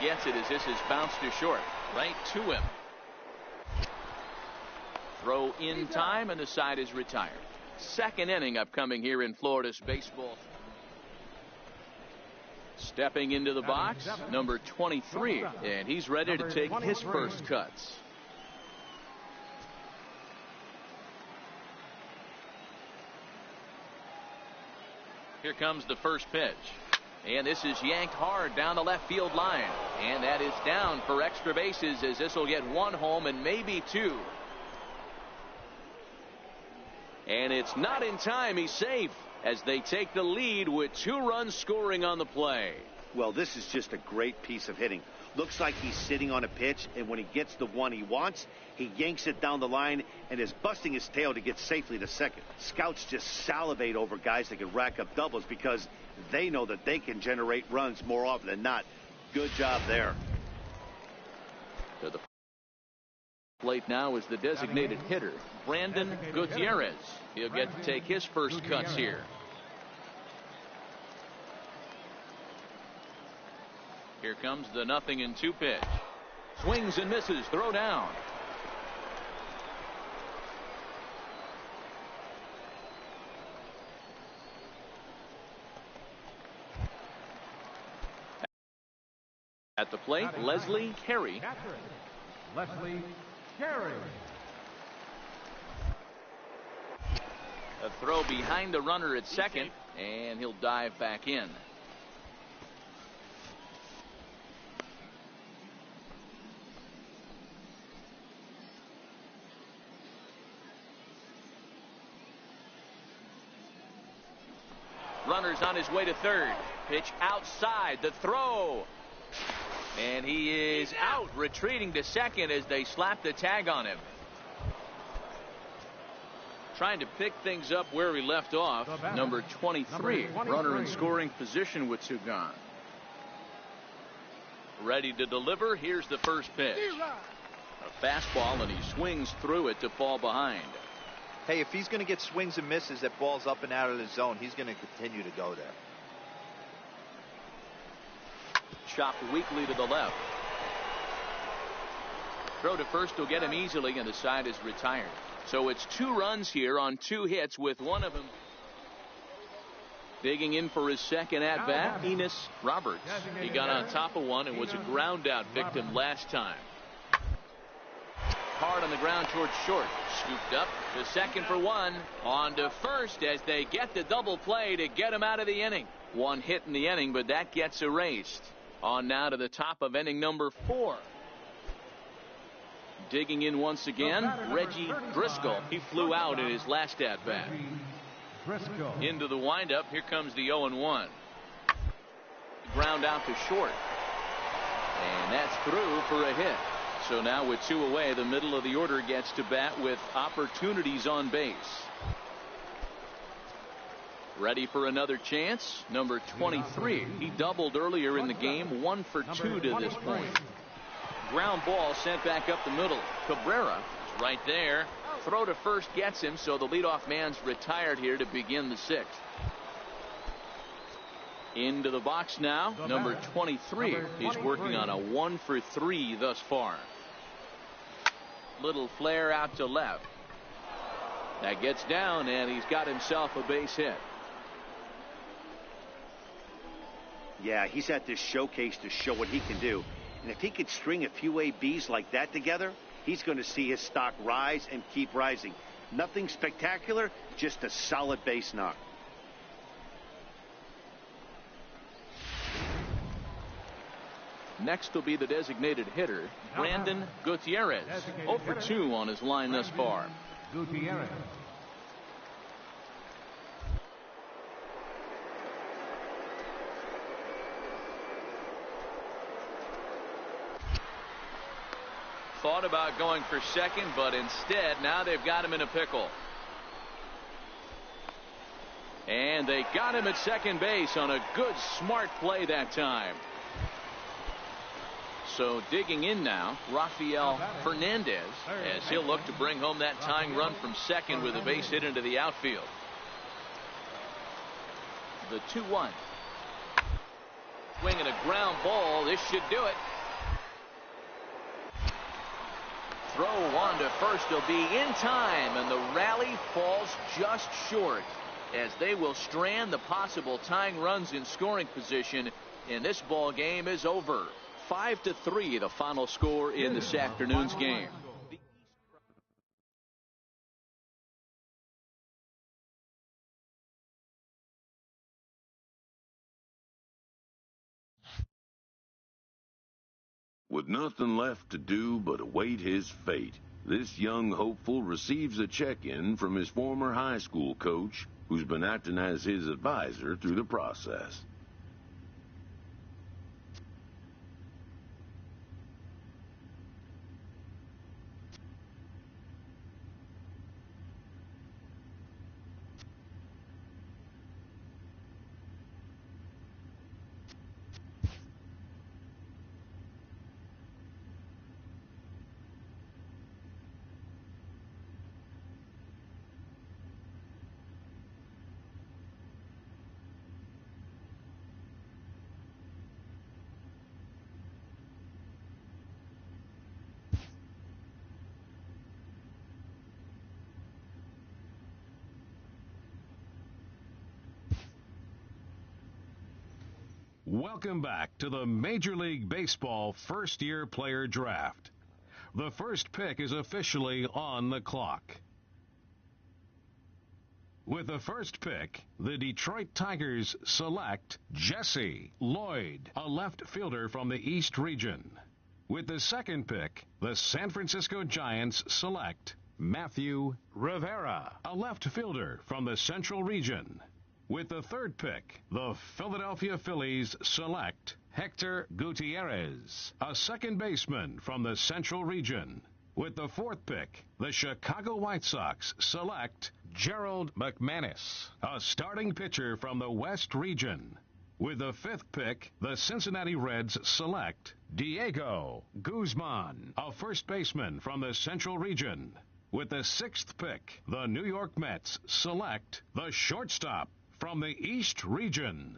gets it as this is bounced to short. Right to him. Throw in time, and the side is retired. Second inning upcoming here in Florida's baseball. Stepping into the box, number 23, and he's ready to take his first cuts. Here comes the first pitch. And this is yanked hard down the left field line. And that is down for extra bases, as this will get one home and maybe two. And it's not in time. He's safe as they take the lead with 2 runs scoring on the play. Well, this is just a great piece of hitting. Looks like he's sitting on a pitch, and when he gets the one he wants, he yanks it down the line and is busting his tail to get safely to second. Scouts just salivate over guys that can rack up doubles because they know that they can generate runs more often than not. Good job there. To the plate now is the designated hitter, Brandon Gutierrez. He'll get to take his first cuts here. Here comes the 0-2 pitch. Swings and misses. Throw down. At the plate, Leslie Carey. Leslie Carey. A throw behind the runner at second, and he'll dive back in. Runner's on his way to third. Pitch outside. The throw. And he is out, retreating to second as they slap the tag on him. Trying to pick things up where he left off. Number 23. Runner in scoring position with 2 gone. Ready to deliver. Here's the first pitch. A fastball, and he swings through it to fall behind. Hey, if he's going to get swings and misses that ball's up and out of the zone, he's going to continue to go there. Chopped weakly to the left. Throw to first will get him easily, and the side is retired. So it's 2 runs here on 2 hits, with one of them digging in for his second at bat, Enos Roberts. He got on top of one and was a ground out victim last time. Hard on the ground towards short. Scooped up to second for 1. On to first as they get the double play to get him out of the inning. 1 hit in the inning, but that gets erased. On now to the top of inning number 4. Digging in once again, Reggie Driscoll. He flew out in his last at bat. Into the windup. Here comes the 0-1. Ground out to short. And that's through for a hit. So now with 2 away, the middle of the order gets to bat with opportunities on base. Ready for another chance. Number 23. He doubled earlier in the game. 1 for 2 to this point. Ground ball sent back up the middle. Cabrera is right there. Throw to first gets him, so the leadoff man's retired here to begin the 6th. Into the box now, number 23. He's working on a 1 for 3 thus far. Little flare out to left. That gets down, and he's got himself a base hit. Yeah, he's at this showcase to show what he can do. And if he could string a few ABs like that together, he's going to see his stock rise and keep rising. Nothing spectacular, just a solid base knock. Next will be the designated hitter, Brandon Gutierrez. 0 for 2 on his line thus far. Gutierrez. Thought about going for second, but instead now they've got him in a pickle. And they got him at second base on a good, smart play that time. So digging in now, Rafael Fernandez, as he'll look to bring home that tying run from second with a base hit into the outfield. The 2-1. Swinging a ground ball. This should do it. throw on to first will be in time, and the rally falls just short as they will strand the possible tying runs in scoring position, and this ball game is over. 5-3 the final score in this afternoon's game. With nothing left to do but await his fate, this young hopeful receives a check-in from his former high school coach, who's been acting as his advisor through the process. Welcome back to the Major League Baseball first-year player draft. The first pick is officially on the clock. With the first pick, the Detroit Tigers select Jesse Lloyd, a left fielder from the East region. With the second pick, the San Francisco Giants select Matthew Rivera, a left fielder from the Central region. With the third pick, the Philadelphia Phillies select Hector Gutierrez, a second baseman from the Central region. With the fourth pick, the Chicago White Sox select Gerald McManus, a starting pitcher from the West region. With the fifth pick, the Cincinnati Reds select Diego Guzman, a first baseman from the Central region. With the sixth pick, the New York Mets select the shortstop from the East region.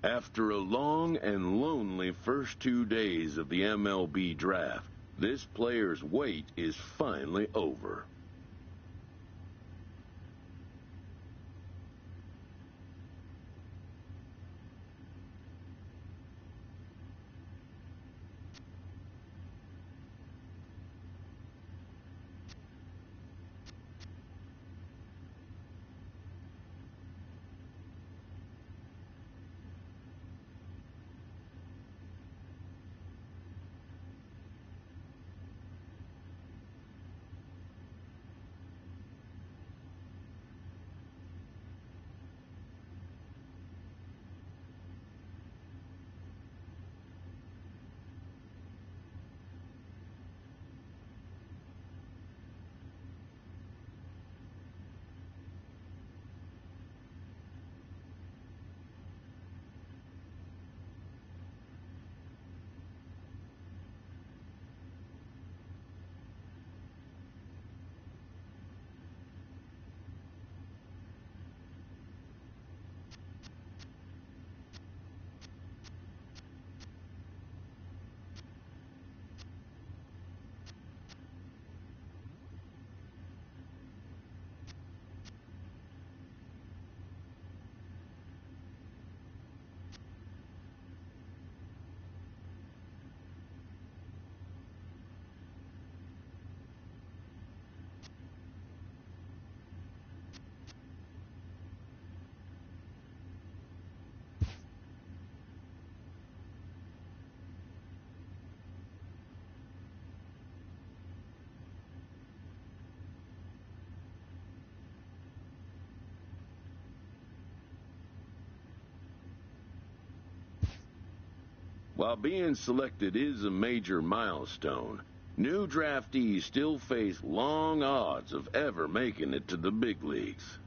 After a long and lonely first 2 days of the MLB draft, this player's wait is finally over. While being selected is a major milestone, new draftees still face long odds of ever making it to the big leagues.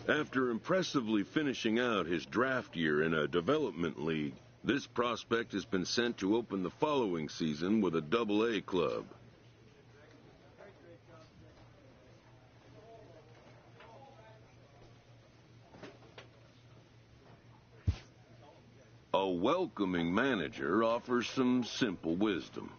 After impressively finishing out his draft year in a development league, this prospect has been sent to open the following season with a Double-A club. A welcoming manager offers some simple wisdom.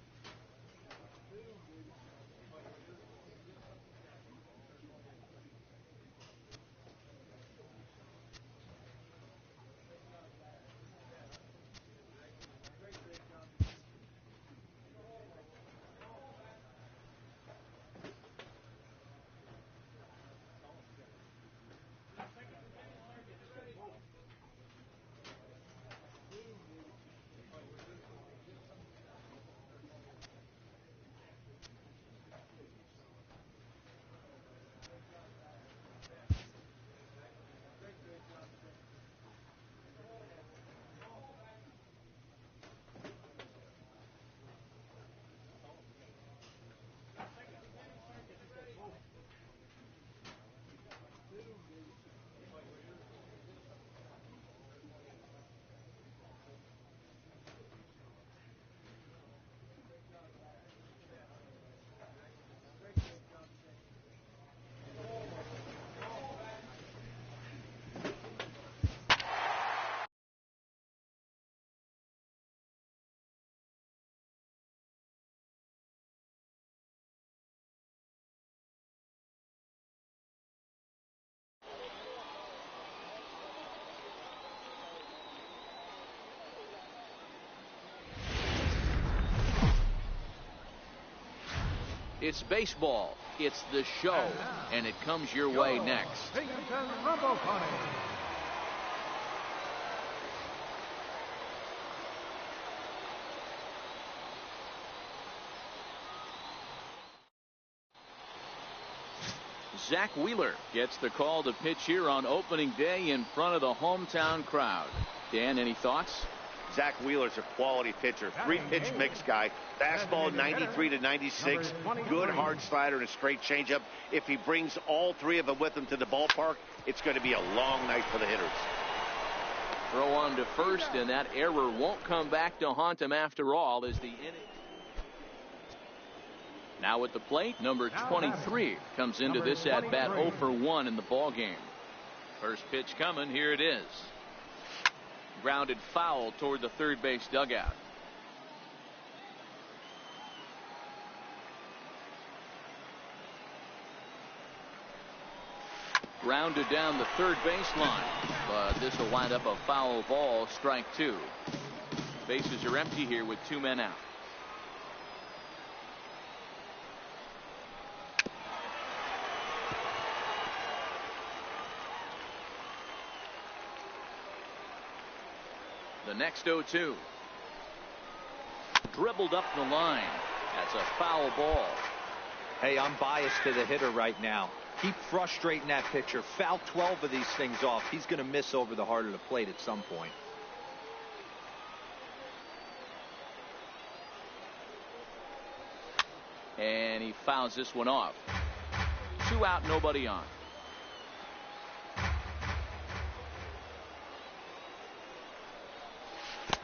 It's baseball. It's the show. And it comes your way next. Zach Wheeler gets the call to pitch here on opening day in front of the hometown crowd. Dan, any thoughts? Zach Wheeler's a quality pitcher. 3-pitch mix guy. Fastball 93 to 96. Good hard slider and a straight changeup. If he brings all three of them with him to the ballpark, it's going to be a long night for the hitters. Throw on to first, and that error won't come back to haunt him after all as the inning. Now at the plate, number 23 comes into this at bat 0 for 1 in the ball game. First pitch coming. Here it is. Grounded foul toward the third base dugout. Grounded down the third baseline, but this will wind up a foul ball, strike 2. Bases are empty here with 2 men out. The next 0-2. Dribbled up the line. That's a foul ball. Hey, I'm biased to the hitter right now. Keep frustrating that pitcher. Foul 12 of these things off. He's going to miss over the heart of the plate at some point. And he fouls this one off. 2 out, nobody on.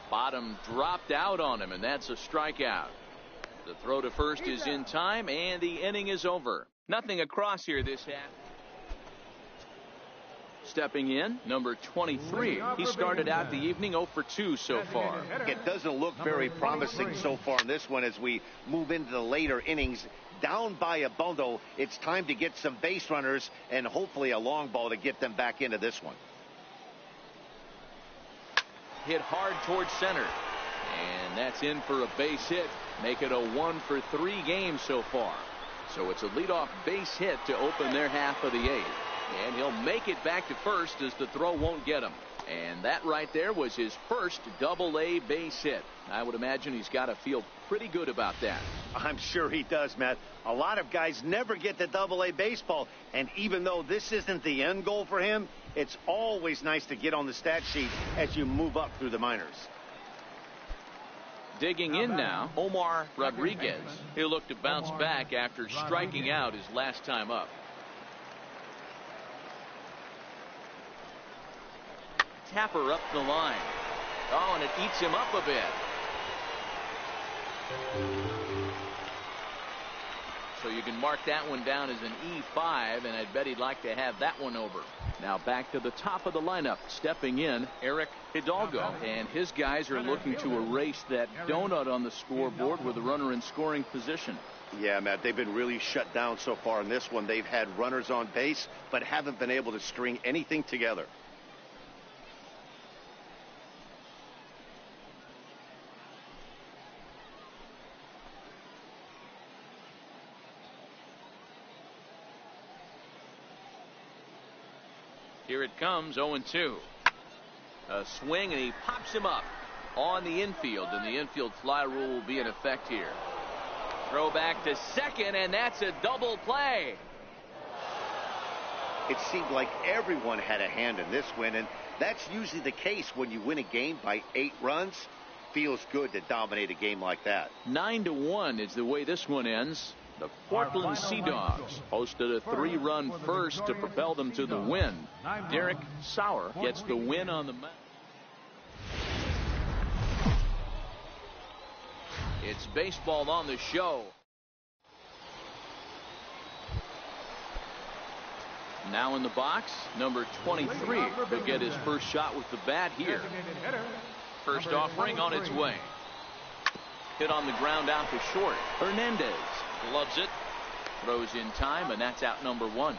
Bottom dropped out on him, and that's a strikeout. The throw to first is in time, and the inning is over. Nothing across here this half. Stepping in, number 23. He started out the evening 0 for 2 so far. It doesn't look very promising so far in this one as we move into the later innings. Down by a bundle, it's time to get some base runners and hopefully a long ball to get them back into this one. Hit hard towards center, and that's in for a base hit. Make it a 1 for 3 game so far. So it's a leadoff base hit to open their half of the 8th, and he'll make it back to first as the throw won't get him. And that right there was his first Double-A base hit. I would imagine he's got to feel pretty good about that. I'm sure he does, Matt. A lot of guys never get to Double-A baseball, and even though this isn't the end goal for him, it's always nice to get on the stat sheet as you move up through the minors. Digging in now, Omar Rodriguez. He'll look to bounce back after striking out his last time up. tapper up the line. Oh, and it eats him up a bit. So you can mark that one down as an E5, and I'd bet he'd like to have that one over. Now back to the top of the lineup. Stepping in, Eric Hidalgo, and his guys are looking to erase that donut on the scoreboard with a runner in scoring position. Yeah, Matt, they've been really shut down so far in this one. They've had runners on base, but haven't been able to string anything together. Here it comes, 0-2. A swing, and he pops him up on the infield, and the infield fly rule will be in effect here. Throw back to second, and that's a double play. It seemed like everyone had a hand in this win, and that's usually the case when you win a game by 8 runs. Feels good to dominate a game like that. 9-1 is the way this one ends. The Portland Sea Dogs posted a 3-run first to propel them to the win. Derek Sauer gets the win on the mound. It's baseball on the show. Now in the box, number 23 will get his first shot with the bat here. First offering on its way. Hit on the ground out to short. Hernandez gloves it, throws in time, and that's out number 1.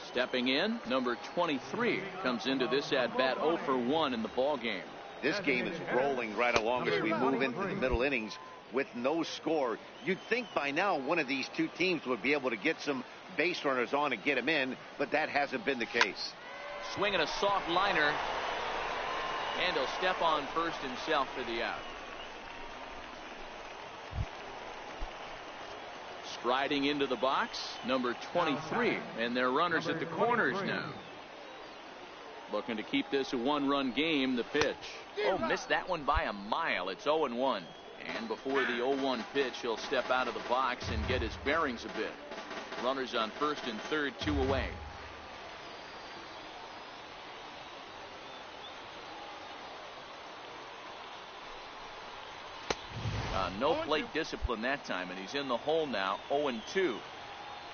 Stepping in, number 23 comes into this at bat 0 for 1 in the ball game. This game is rolling right along as we move into the middle innings with no score. You'd think by now one of these two teams would be able to get some base runners on and get them in, but that hasn't been the case. Swinging a soft liner, and he'll step on first himself for the out. Striding into the box, number 23, and they're runners at the corners now. Looking to keep this a 1-run game. The pitch. Oh, missed that one by a mile. It's 0-1. And before the 0-1 pitch, he'll step out of the box and get his bearings a bit. Runners on first and third, 2 away. No plate discipline that time, and he's in the hole now, 0-2.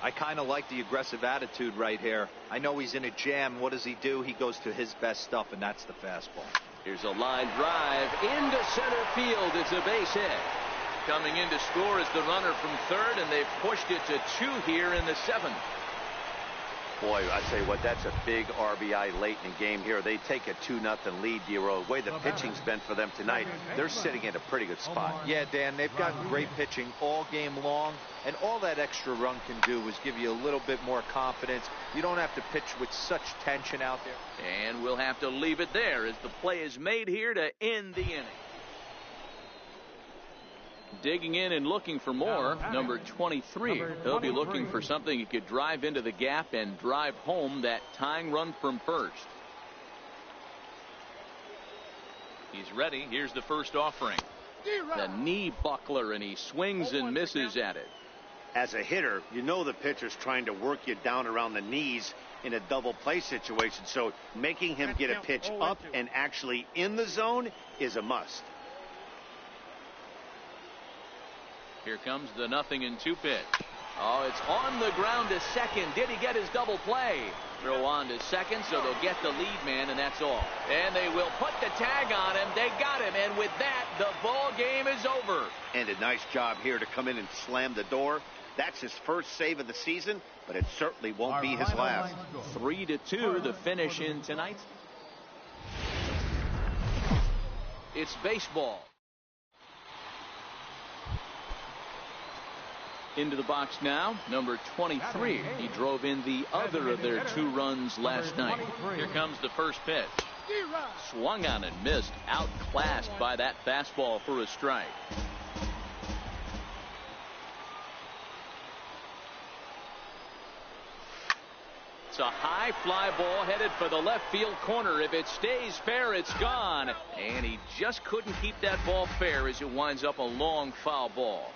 I kind of like the aggressive attitude right here. I know he's in a jam. What does he do? He goes to his best stuff, and that's the fastball. Here's a line drive into center field. It's a base hit. Coming in to score is the runner from third, and they've pushed it to 2 here in the 7th. Boy, I tell you what, that's a big RBI late in the game here. They take a 2-0 lead, Dero. The way the pitching's been for them tonight, they're sitting in a pretty good spot. Yeah, Dan, they've gotten great pitching all game long, and all that extra run can do is give you a little bit more confidence. You don't have to pitch with such tension out there. And we'll have to leave it there as the play is made here to end the inning. Digging in and looking for more, number 23. He'll be looking for something he could drive into the gap and drive home that tying run from first. He's ready. Here's the first offering. The knee buckler, and he swings and misses at it. As a hitter, you know the pitcher's trying to work you down around the knees in a double play situation, so making him get a pitch up and actually in the zone is a must. Here comes the 0-2 pitch. Oh, it's on the ground to second. Did he get his double play? Throw on to second, so they'll get the lead man, and that's all. And they will put the tag on him. They got him, and with that, the ball game is over. And a nice job here to come in and slam the door. That's his first save of the season, but it certainly won't be his last. 3-2, the finish in tonight. It's baseball. Into the box now, number 23. He drove in the other of their 2 runs last night. Here comes the first pitch. Swung on and missed, outclassed by that fastball for a strike. It's a high fly ball headed for the left field corner. If it stays fair, it's gone. And he just couldn't keep that ball fair as it winds up a long foul ball.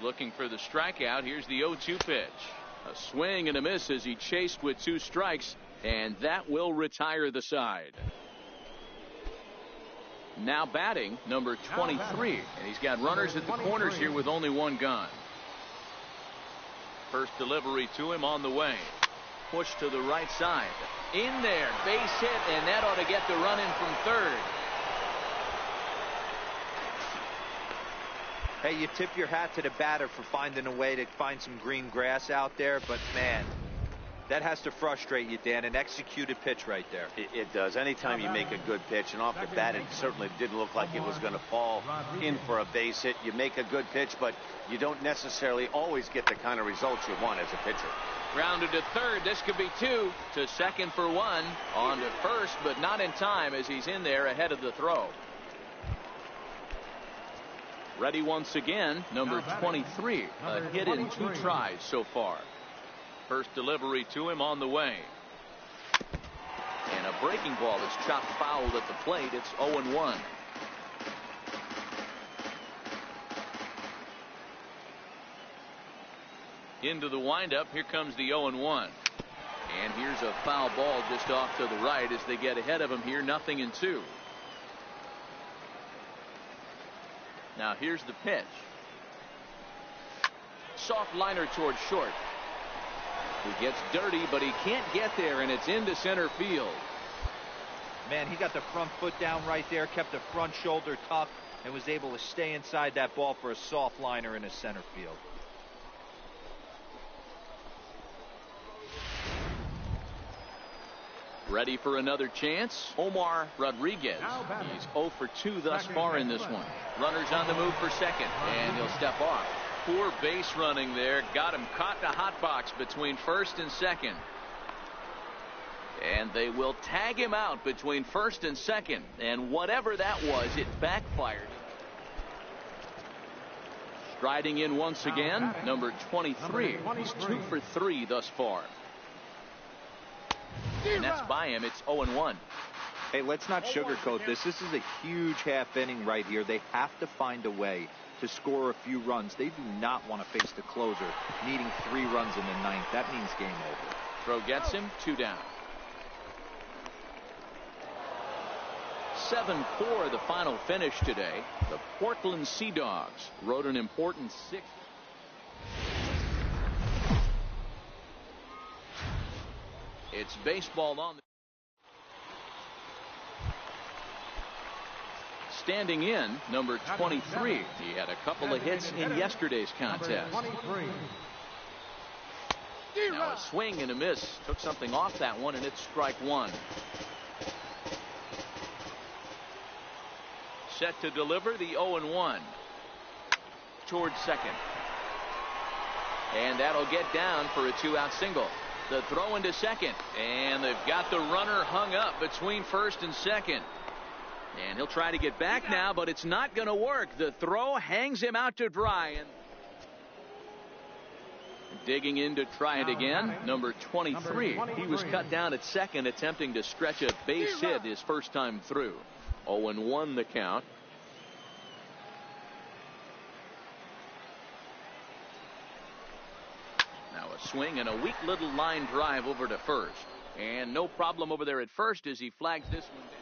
Looking for the strikeout. Here's the 0-2 pitch. A swing and a miss as he chased with 2 strikes, and that will retire the side. Now batting, number 23, and he's got runners at the corners here with only 1 gone. First delivery to him on the way. Push to the right side. In there, base hit, and that ought to get the run in from third. Hey, you tip your hat to the batter for finding a way to find some green grass out there, but man, that has to frustrate you, Dan. An executed pitch right there. It does. Anytime you make a good pitch, and off the bat it certainly didn't look like it was going to fall in for a base hit. You make a good pitch, but you don't necessarily always get the kind of results you want as a pitcher. Grounded to third. This could be 2. To second for 1. On to first, but not in time as he's in there ahead of the throw. Ready once again, number 23. A hit in 2 tries so far. First delivery to him on the way. And a breaking ball is chopped foul at the plate. It's 0-1. Into the windup. Here comes the 0-1. And here's a foul ball just off to the right as they get ahead of him here. 0-2. Now here's the pitch. Soft liner towards short. He gets dirty, but he can't get there, and it's into center field. Man, he got the front foot down right there, kept the front shoulder tucked, and was able to stay inside that ball for a soft liner in the center field. Ready for another chance? Omar Rodriguez. He's 0 for 2 thus far in this one. Runners on the move for second, and he'll step off. Poor base running there. Got him caught the hot box between first and second. And they will tag him out between first and second. And whatever that was, it backfired. Striding in once again, number 23. He's 2 for 3 thus far. And that's by him. It's 0-1. Hey, let's not sugarcoat this. This is a huge half inning right here. They have to find a way to score a few runs. They do not want to face the closer needing 3 runs in the 9th. That means game over. Throw gets him. 2 down. 7-4 the final finish today. The Portland Sea Dogs rode an important 6th. It's baseball on. Standing in, number 23. He had a couple of hits in yesterday's contest. Now a swing and a miss. Took something off that one, and it's strike 1. Set to deliver the 0-1. Towards second. And that'll get down for a 2-out single. The throw into second, and they've got the runner hung up between first and second. And he'll try to get back now, but it's not going to work. The throw hangs him out to dry. And digging in to try it again, number 23. He was cut down at second, attempting to stretch a base hit his first time through. 0-1 the count. Now a swing and a weak little line drive over to first. And no problem over there at first as he flags this one down.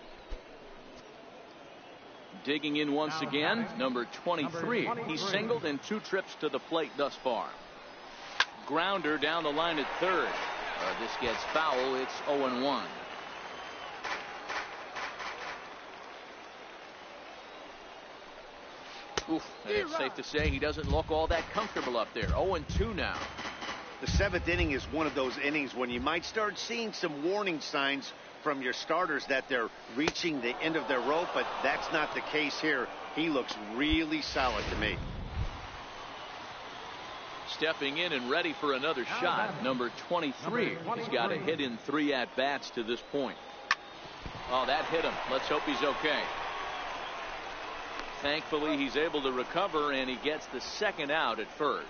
Digging in once again, number 23. He's singled in 2 trips to the plate thus far. Grounder down the line at third. This gets foul. It's 0-1. Oof, and it's safe to say he doesn't look all that comfortable up there. 0-2 now. The 7th inning is one of those innings when you might start seeing some warning signs from your starters that they're reaching the end of their rope, but that's not the case here. He looks really solid to me. Stepping in and ready for another shot, number 23. He's got a hit in 3 at-bats to this point. Oh, that hit him. Let's hope he's okay. Thankfully, he's able to recover, and he gets the 2nd out at first.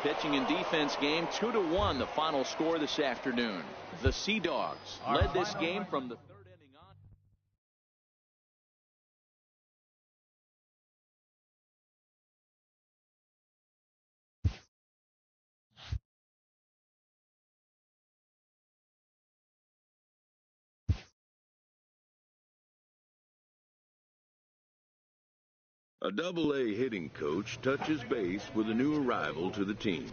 Pitching and defense game 2-1 the final score this afternoon. The Sea Dogs led this game from the A Double-A hitting coach touches base with a new arrival to the team.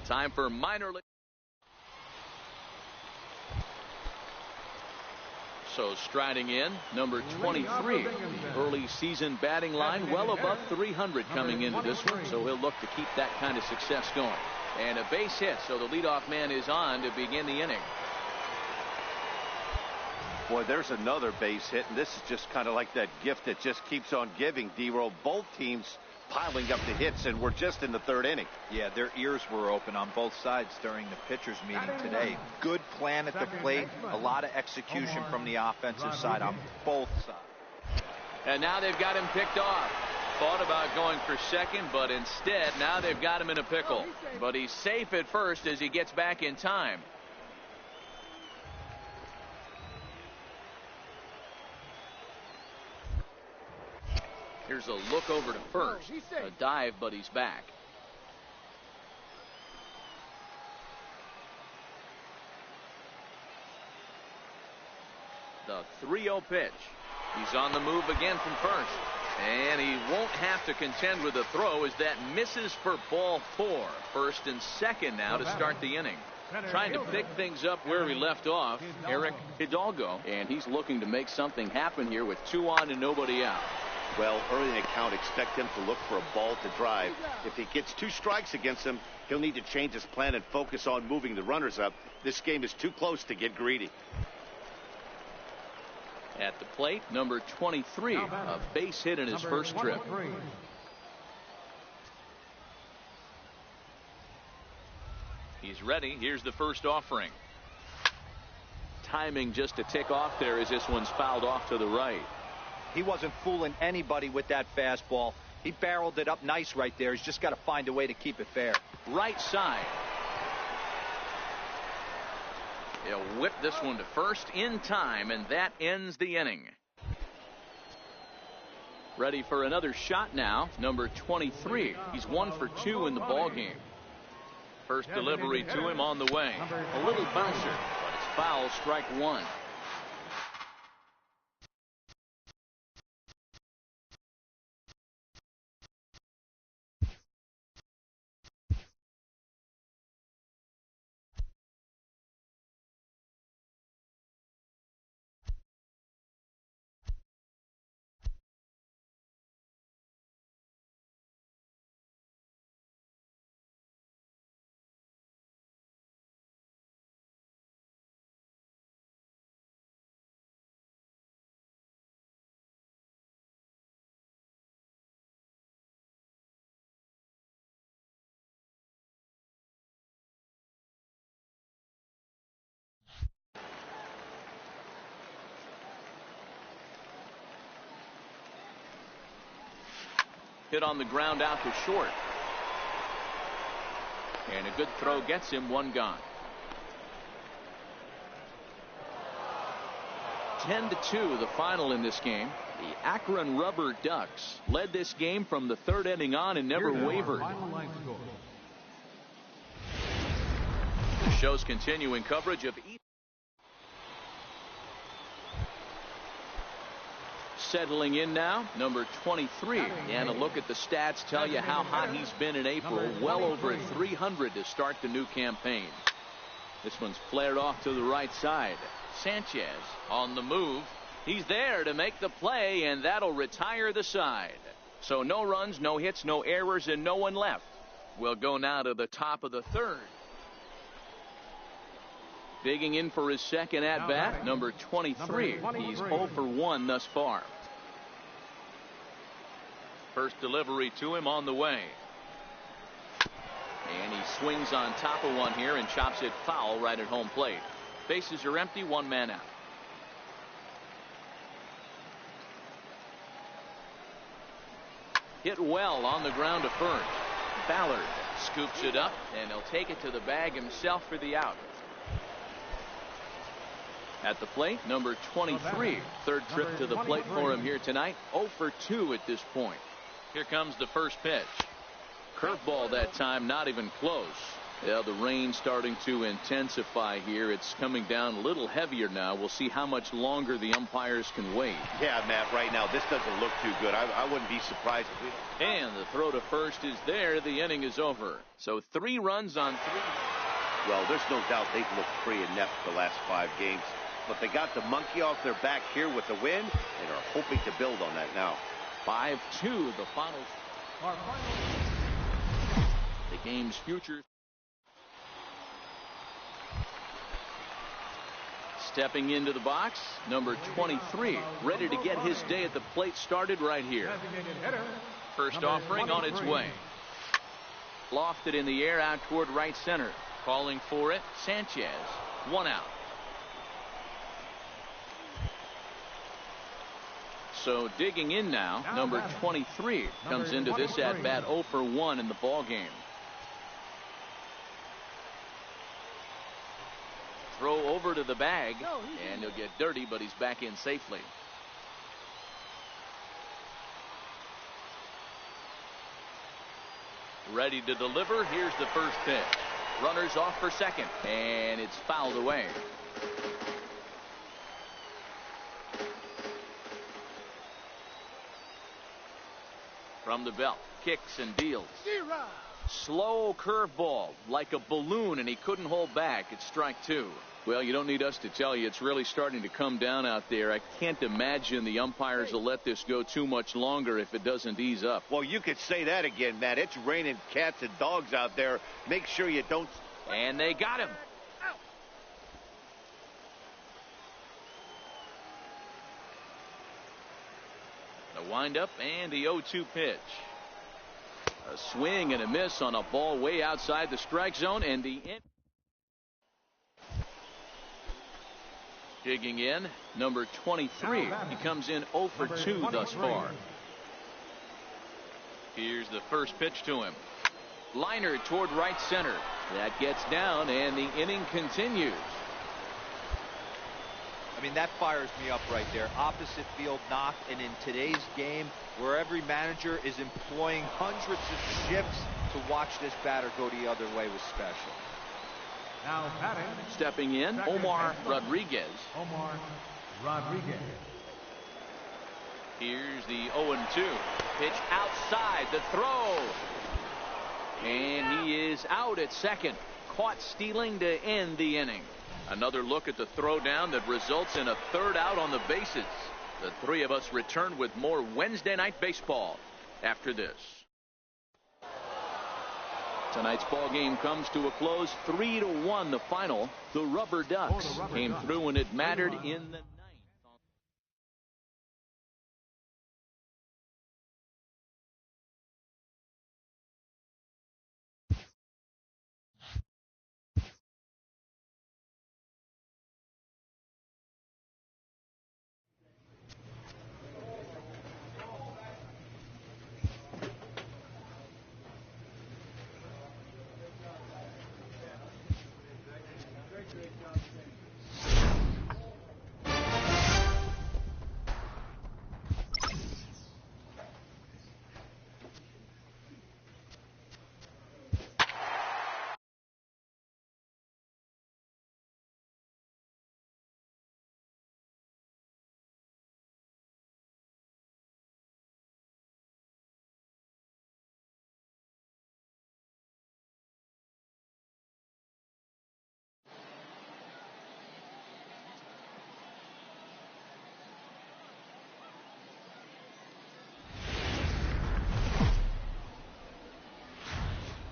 Time for minor league. So striding in, number 23. The early season batting line well above 300 coming into this one, so he'll look to keep that kind of success going. And a base hit, so the leadoff man is on to begin the inning. Boy, there's another base hit, and this is just kind of like that gift that just keeps on giving, D-Roll. Both teams piling up the hits, and we're just in the third inning. Yeah, their ears were open on both sides during the pitchers meeting today. Good plan at the plate, a lot of execution from the offensive side on both sides. And now they've got him picked off. Thought about going for second, but instead now they've got him in a pickle. But he's safe at first as he gets back in time. Here's a look over to first. A dive, but he's back. The 3-0 pitch. He's on the move again from first. And he won't have to contend with a throw as that misses for ball 4. First and second now to start the inning. Trying to pick things up where we left off, Eric Hidalgo. And he's looking to make something happen here with 2 on and nobody out. Well, early in the count, expect him to look for a ball to drive. If he gets 2 strikes against him, he'll need to change his plan and focus on moving the runners up. This game is too close to get greedy. At the plate, number 23, a base hit in his first trip. He's ready. Here's the first offering. Timing just a tick off there as this one's fouled off to the right. He wasn't fooling anybody with that fastball. He barreled it up nice right there. He's just got to find a way to keep it fair. Right side. He'll whip this one to first in time, and that ends the inning. Ready for another shot now, number 23. He's 1 for 2 in the ballgame. First delivery to him on the way. A little bouncer, but it's foul, strike 1. Hit on the ground out to short. And a good throw gets him 1 gone. 10-2 the final in this game. The Akron Rubber Ducks led this game from the 3rd inning on and never wavered. The show's continuing coverage of each. Settling in now, number 23. And a look at the stats tell you how hot he's been in April. Well over 300 to start the new campaign. This one's flared off to the right side. Sanchez on the move. He's there to make the play, and that'll retire the side. So no runs, no hits, no errors, and no one left. We'll go now to the top of the third. Digging in for his second at-bat, number 23. He's 0 for 1 thus far. First delivery to him on the way. And he swings on top of one here and chops it foul right at home plate. Bases are empty, one man out. Hit well on the ground to first. Ballard scoops it up, and he'll take it to the bag himself for the out. At the plate, number 23. Third trip to the plate for him here tonight. 0 for 2 at this point. Here comes the first pitch. Curveball that time, not even close. Yeah, the rain starting to intensify here. It's coming down a little heavier now. We'll see how much longer the umpires can wait. Yeah, Matt, right now this doesn't look too good. I wouldn't be surprised if we don't. And the throw to first is there. The inning is over. So 3 runs on 3. Well, there's no doubt they've looked pretty inept the last 5 games. But they got the monkey off their back here with the win and are hoping to build on that now. 5-2 the final. The game's future. Stepping into the box, number 23, ready to get his day at the plate started right here. First offering on its way. Lofted in the air out toward right center. Calling for it, Sanchez. 1 out. So digging in now, number 23 comes into this at bat 0 for 1 in the ball game. Throw over to the bag, and he'll get dirty, but he's back in safely. Ready to deliver. Here's the first pitch. Runners off for second, and it's fouled away. From the belt, kicks and deals. Slow curveball, like a balloon, and he couldn't hold back. It's strike 2. Well, you don't need us to tell you it's really starting to come down out there. I can't imagine the umpires will let this go too much longer if it doesn't ease up. Well, you could say that again, Matt. It's raining cats and dogs out there. Make sure you don't. And they got him. The windup and the 0-2 pitch. A swing and a miss on a ball way outside the strike zone, and the digging in, number 23. He comes in 0 for 2 thus far. Here's the first pitch to him. Liner toward right center. That gets down, and the inning continues. I mean, that fires me up right there. Opposite field knock, and in today's game, where every manager is employing hundreds of shifts to watch this batter go the other way was special. Now batting. Stepping in, Omar Rodriguez. Here's the 0-2. Pitch outside, the throw. And he is out at second. Caught stealing to end the inning. Another look at the throwdown that results in a third out on the bases. The three of us return with more Wednesday Night Baseball after this. Tonight's ball game comes to a close, 3-1 the final. The Rubber Ducks came through when it mattered in the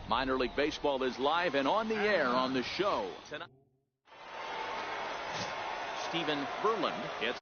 Minor League Baseball is live and on the air on the show tonight. Stephen Verland gets